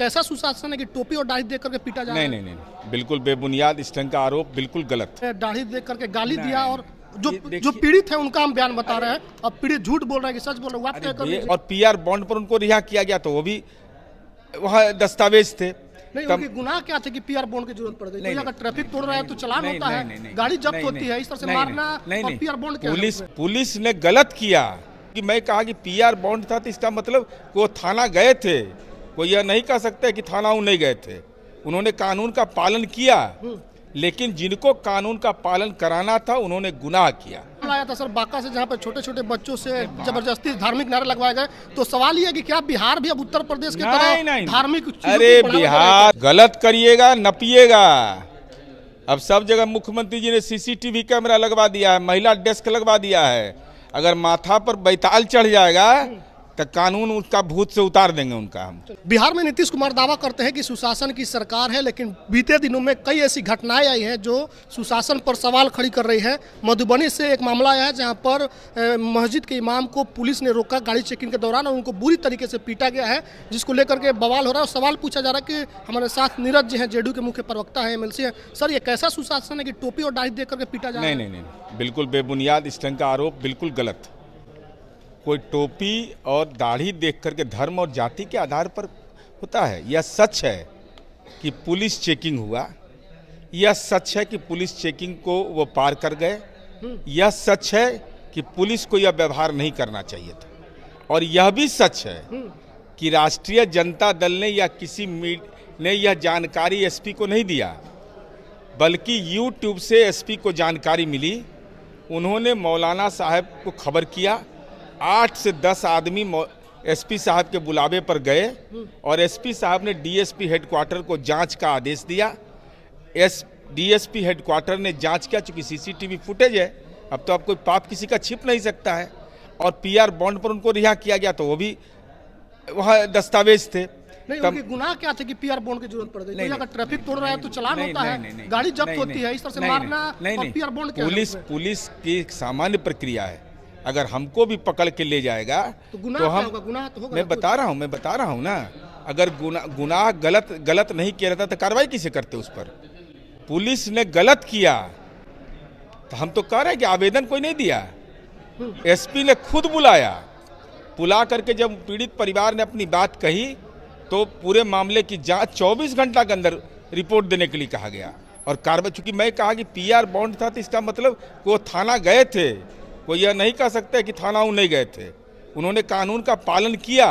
कैसा सुशासन है कि टोपी और दाढ़ी देख करके पीटा जा रहा है? नहीं, बिल्कुल बेबुनियाद इस ढंग का आरोप बिल्कुल गलत। दाढ़ी देख करके गाली दिया और जो पीड़ित है उनका हम बयान बता रहे हैं। अब पीड़ित झूठ बोल रहे हैं कि सच बोल रहे हैं, आप तय कर लीजिए। और पीआर बॉन्ड पर उनको रिहा किया गया तो वो भी वहाँ दस्तावेज थे। नहीं, उनके गुनाह क्या थे कि पीआर बॉन्ड की जरूरत पड़ गई? कोई अगर ट्रैफिक तोड़ रहा है तो चालान होता है, गाड़ी जब्त होती है, इस तरह से मारना और पीआर बॉन्ड क्या? पुलिस ने गलत किया कि मैं कहा कि पीआर बॉन्ड था तो इसका मतलब वो थाना गए थे। कोई यह नहीं कह सकता कि थाना नहीं गए थे। उन्होंने कानून का पालन किया, लेकिन जिनको कानून का पालन कराना था उन्होंने गुनाह किया। आया था सर बांका से, जहाँ पे छोटे छोटे बच्चों से जबरदस्ती धार्मिक नारे लगवाए गए। तो सवाल ये है कि क्या बिहार भी अब उत्तर प्रदेश की तरह धार्मिक? अरे बिहार गलत करिएगा नपिएगा। अब सब जगह मुख्यमंत्री जी ने सीसीटीवी कैमरा लगवा दिया है, महिला डेस्क लगवा दिया है। अगर माथा पर बैताल चढ़ जाएगा तो कानून उसका भूत से उतार देंगे उनका हम। बिहार में नीतीश कुमार दावा करते हैं कि सुशासन की सरकार है, लेकिन बीते दिनों में कई ऐसी घटनाएं आई हैं जो सुशासन पर सवाल खड़ी कर रही है। मधुबनी से एक मामला आया है जहां पर मस्जिद के इमाम को पुलिस ने रोका गाड़ी चेकिंग के दौरान और उनको बुरी तरीके से पीटा गया है, जिसको लेकर के बवाल हो रहा है और सवाल पूछा जा रहा है कि हमारे साथ नीरज जी हैं, जेडीयू के मुख्य प्रवक्ता है, एमएलसी है। सर, ये कैसा सुशासन है कि टोपी और दाढ़ी देख करके पीटा जा रहा है? नहीं, बिल्कुल बेबुनियाद इस ढंग का आरोप बिल्कुल गलत। कोई टोपी और दाढ़ी देख करके धर्म और जाति के आधार पर होता है? यह सच है कि पुलिस चेकिंग हुआ, यह सच है कि पुलिस चेकिंग को वो पार कर गए, यह सच है कि पुलिस को यह व्यवहार नहीं करना चाहिए था, और यह भी सच है कि राष्ट्रीय जनता दल ने या किसी ने यह जानकारी एसपी को नहीं दिया, बल्कि यूट्यूब से एसपी को जानकारी मिली। उन्होंने मौलाना साहब को खबर किया, 8 से 10 आदमी एसपी साहब के बुलावे पर गए और एसपी साहब ने डीएसपी हेडक्वार्टर को जांच का आदेश दिया। डीएसपी हेडक्वार्टर ने जांच किया, चूंकि सीसीटीवी फुटेज है, अब तो अब कोई पाप किसी का छिप नहीं सकता है, और पीआर बॉन्ड पर उनको रिहा किया गया तो वो भी वहाँ दस्तावेज थे। नहीं, उनके गुनाह क्या थे कि पीआर बॉन्ड की जरूरत पड़ गई? कोई अगर ट्रैफिक तोड़ रहा है तो चालान होता है, गाड़ी जब्त होती है, इस तरह से मारना और पीआर बॉन्ड क्या? पुलिस की सामान्य प्रक्रिया है। अगर हमको भी पकड़ के ले जाएगा तो हम गुनाह तो होगा। मैं बता रहा हूँ ना, अगर गुनाह गलत नहीं किया रहता तो कार्रवाई किसे करते उस पर? पुलिस ने गलत किया तो हम तो कह रहे हैं कि आवेदन कोई नहीं दिया, एसपी ने खुद बुला करके जब पीड़ित परिवार ने अपनी बात कही तो पूरे मामले की जांच 24 घंटा के अंदर रिपोर्ट देने के लिए कहा गया और कार्रवाई। चूंकि मैं कहा कि पीआर बॉन्ड था तो इसका मतलब वो थाना गए थे। कोई यह नहीं कह सकता कि थाना नहीं गए थे। उन्होंने कानून का पालन किया,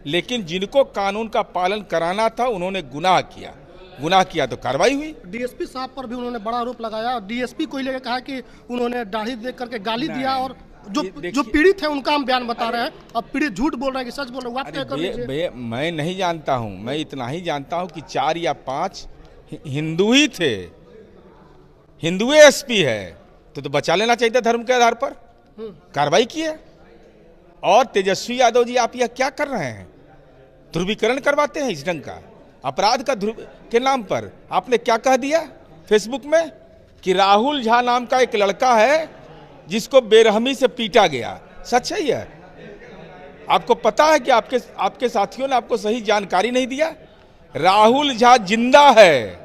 लेकिन जिनको कानून का पालन कराना था उन्होंने गुनाह किया तो कार्रवाई हुई। डीएसपी साहब पर भी उन्होंने बड़ा आरोप लगाया। डीएसपी को लेकर कहा कि उन्होंने दाढ़ी देख करके गाली दिया और जो पीड़ित है उनका हम बयान बता रहे हैं। अब पीड़ित झूठ बोल रहे हैं कि सच बोल रहे हैं, आप तय कर लीजिए। मैं नहीं जानता हूँ, मैं इतना ही जानता हूँ कि 4 या 5 हिंदू ही थे, हिंदू एसपी है तो बचा लेना चाहिए था धर्म के आधार पर। कार्रवाई की है। और तेजस्वी यादव जी, आप यह क्या कर रहे हैं? ध्रुवीकरण करवाते हैं इस ढंग का अपराध का ध्रुव के नाम पर। आपने क्या कह दिया फेसबुक में कि राहुल झा नाम का एक लड़का है जिसको बेरहमी से पीटा गया। सच है यह? आपको पता है कि आपके साथियों ने आपको सही जानकारी नहीं दिया? राहुल झा जिंदा है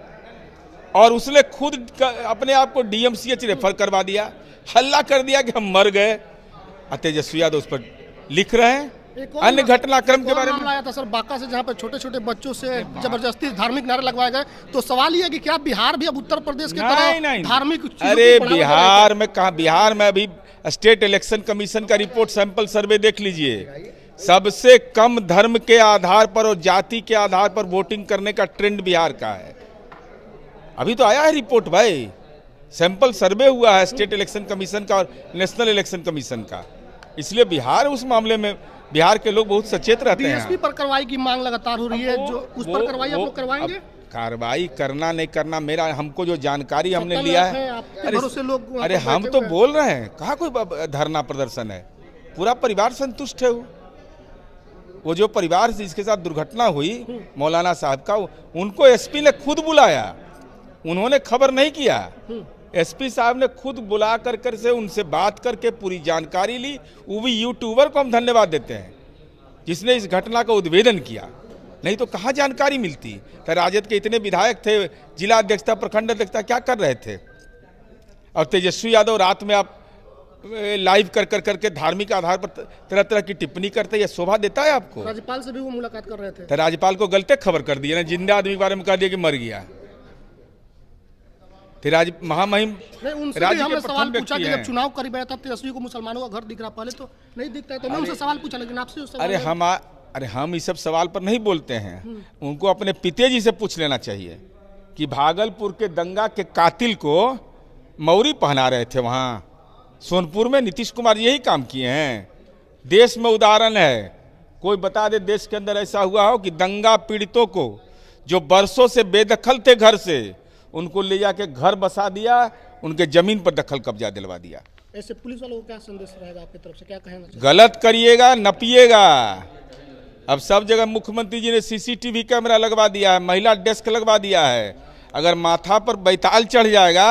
और उसने खुद अपने आप को डीएमसीएच रेफर करवा दिया, हल्ला कर दिया कि हम मर गए। तेजस्वी यादव उस पर लिख रहे हैं अन्य घटनाक्रम के बारे में। आया था सर बांका से, जहाँ पे छोटे छोटे बच्चों से जबरदस्ती धार्मिक नारे लगवाए गए। तो सवाल ये है कि क्या बिहार भी अब उत्तर प्रदेश की तरह धार्मिक? अरे बिहार में कहा? बिहार में अभी स्टेट इलेक्शन कमीशन का रिपोर्ट सैंपल सर्वे देख लीजिए। सबसे कम धर्म के आधार पर और जाति के आधार पर वोटिंग करने का ट्रेंड बिहार का है। अभी तो आया है रिपोर्ट भाई, सैंपल सर्वे हुआ है स्टेट इलेक्शन कमीशन का और नेशनल इलेक्शन कमीशन का। इसलिए बिहार उस मामले में बिहार के लोग बहुत सचेत रहते हैं। डीएसपी पर कार्रवाई की मांग लगातार हो रही है, जो उस पर कार्रवाई आप लोग करवाएंगे? कार्रवाई करना नहीं करना हमको जो जानकारी हमने लिया है, अरे हम तो बोल रहे हैं, कहाँ कोई धरना प्रदर्शन है? पूरा परिवार संतुष्ट है। वो जो परिवार जिसके साथ दुर्घटना हुई मौलाना साहब का, उनको एसपी ने खुद बुलाया, उन्होंने खबर नहीं किया। एसपी साहब ने खुद बुला कर से उनसे बात करके पूरी जानकारी ली। वो भी यूट्यूबर को हम धन्यवाद देते हैं जिसने इस घटना का उद्भेदन किया, नहीं तो कहाँ जानकारी मिलती। तो राजद के इतने विधायक थे, जिला अध्यक्षता, प्रखंड अध्यक्षता, क्या कर रहे थे। और तेजस्वी यादव रात में आप लाइव कर करके धार्मिक आधार पर तरह तरह की टिप्पणी करते, ये शोभा देता है आपको। राज्यपाल से भी वो मुलाकात कर रहे थे, तो राज्यपाल को गलत खबर कर दिया ना, जिंदा आदमी के बारे में कह दिया कि मर गया। महामहिम उनसे भी हमने सवाल पूछा कि जब चुनाव करीब आया तब तेजस्वी को मुसलमानों का घर दिख रहा, पहले तो नहीं दिखता है, तो मैं उनसे सवाल पूछा, लेकिन आपसे अरे हम इस सब सवाल पर नहीं बोलते हैं। उनको अपने पिताजी से पूछ लेना चाहिए कि भागलपुर के दंगा के कातिल को मौरी पहना रहे थे वहाँ सोनपुर में, नीतीश कुमार यही काम किए हैं। देश में उदाहरण है, कोई बता दे देश के अंदर ऐसा हुआ हो कि दंगा पीड़ितों को जो बरसों से बेदखल थे घर से, उनको ले जाके घर बसा दिया, उनके जमीन पर दखल कब्जा दिलवा दिया। ऐसे पुलिस वालों को क्या संदेश रहेगा आपकी तरफ से, क्या कहना? गलत करिएगा नपिएगा। अब सब जगह मुख्यमंत्री जी ने सीसीटीवी कैमरा लगवा दिया है, महिला डेस्क लगवा दिया है। अगर माथा पर बैताल चढ़ जाएगा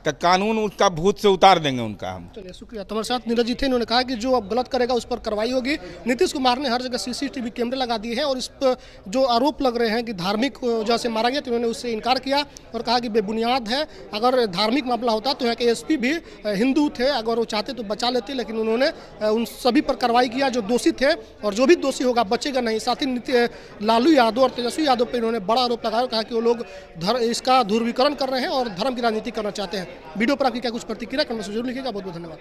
तो कानून उसका भूत से उतार देंगे उनका हम। चलिए शुक्रिया। तुम्हारे साथ नीरज जी थे, इन्होंने कहा कि जो अब गलत करेगा उस पर कार्रवाई होगी। नीतीश कुमार ने हर जगह सीसीटीवी कैमरे लगा दिए हैं और इस पर जो आरोप लग रहे हैं कि धार्मिक वजह से मारा गया, तो उन्होंने उससे इनकार किया और कहा कि बेबुनियाद है। अगर धार्मिक मामला होता तो यहाँ के एसपी भी हिंदू थे, अगर वो चाहते तो बचा लेते, लेकिन उन्होंने उन सभी पर कार्रवाई किया जो दोषी थे, और जो भी दोषी होगा बचेगा नहीं। साथ ही लालू यादव और तेजस्वी यादव पर इन्होंने बड़ा आरोप लगाया, कहा कि वो लोग इसका ध्रुवीकरण कर रहे हैं और धर्म की राजनीति करना चाहते हैं। वीडियो पर आपकी क्या कुछ प्रतिक्रिया करना जरूर लिखिएगा। बहुत बहुत धन्यवाद।